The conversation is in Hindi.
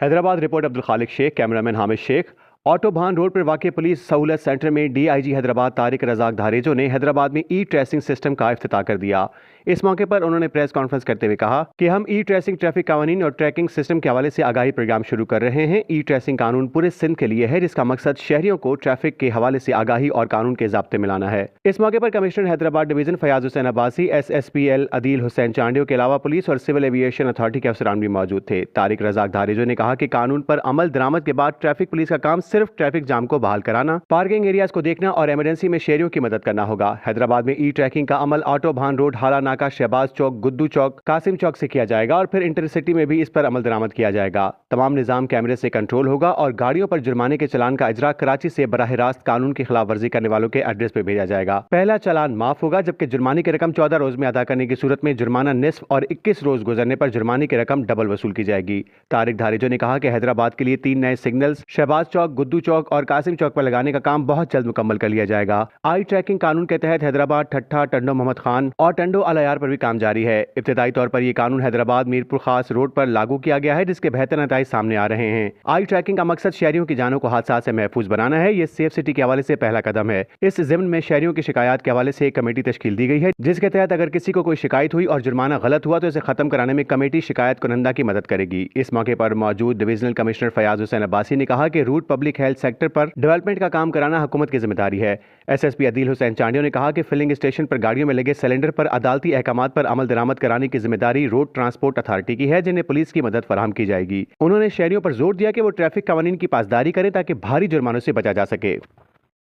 Hyderabad report Abdul Khaliq Shaikh, cameraman Hamid Shaikh. Autobahn road पर वाक़ पुलिस सहूलत सेंटर में डीआईजी हैदराबाद तारिक रज़ाक धारेजो ने हैदराबाद में ई ट्रेसिंग सिस्टम का इफ्तिताह कर दिया। इस मौके पर उन्होंने प्रेस कॉन्फ्रेंस करते हुए कहा कि हम ई ट्रेसिंग ट्रैफिक कानून और ट्रैकिंग सिस्टम के हवाले से आगाही प्रोग्राम शुरू कर रहे हैं। ई ट्रेसिंग कानून पूरे सिंध के लिए है, जिसका मकसद शहरियों को ट्रैफिक के हवाले से आगाही और कानून के ज़ाब्ते मिलाना है। इस मौके पर commissioner Hyderabad division Fayaz Hussain Abbasi, SSPL Adeel Hussain Chandio के अलावा पुलिस और सिविल एविएशन अथॉरिटी के अफसरान भी मौजूद थे। तारिक रज़ाक धारेजो ने कहा कि कानून पर अमल दरामद के बाद ट्रैफिक पुलिस का काम सिर्फ ट्रैफिक जाम को बहाल कराना, पार्किंग एरियाज को देखना और इमरजेंसी में शहरियों की मदद करना होगा। हैदराबाद में ई ट्रैकिंग का अमल ऑटोबान रोड, हाला नाका, शहबाज चौक, गुद्दू चौक, कासिम चौक से किया जाएगा और फिर इंटरसिटी में भी इस पर अमल दरामद किया जाएगा। तमाम निजाम कैमरे से कंट्रोल होगा और गाड़ियों पर जुर्माने के चालान का इजरा कराची से बराह रास्त कानून की खिलाफ वर्जी करने वालों के एड्रेस पर भेजा जाएगा। पहला चालान माफ होगा, जबकि जुर्माने की रकम 14 रोज में अदा करने की सूरत में जुर्माना निस्फ और 21 रोज गुजरने पर जुर्माने की रकम डबल वसूल की जाएगी। तारिक धारेजो ने कहा कि हैदराबाद के लिए 3 नए सिग्नल्स शहबाज चौक, गुद्दू चौक और कासिम चौक पर लगाने का काम बहुत जल्द मुकम्मल कर लिया जाएगा। आई ट्रैकिंग कानून के तहत हैदराबाद, ठट्ठा, टंडो मोहम्मद खान और टंडो अलायार पर भी काम जारी है। इब्तिदाई तौर पर यह कानून हैदराबाद मीरपुर खास रोड पर लागू किया गया है, जिसके बेहतर नताइज सामने आ रहे हैं। आई ट्रैकिंग का मकसद शहरियों की जानों को हादसा से महफूज बनाना है। ये सेफ सिटी के हवाले से पहला कदम है। इस जिम्न में शहरियों की शिकायत के हवाले से एक कमेटी तश्कील दी गई है, जिसके तहत अगर किसी को कोई शिकायत हुई और जुर्माना गलत हुआ तो इसे खत्म कराने में कमेटी शिकायत कुनंदा की मदद करेगी। इस मौके पर मौजूद डिविजनल कमिश्नर फयाज हुसैन अब्बासी ने कहा कि रूट पब्लिक हेल्थ सेक्टर पर डेवलपमेंट का काम कराना हुकूमत की जिम्मेदारी है। SSP अदील हुसैन चांडियो ने कहा कि फिलिंग स्टेशन पर गाड़ियों में लगे सिलेंडर पर अदालती अहकामात पर अमल दरामद कराने की जिम्मेदारी रोड ट्रांसपोर्ट अथॉरिटी की है, जिन्हें पुलिस की मदद फराहम की जाएगी। उन्होंने शहरियों पर जोर दिया कि वो ट्रैफिक कानून की पासदारी करें ताकि भारी जुर्मानों से बचा जा सके।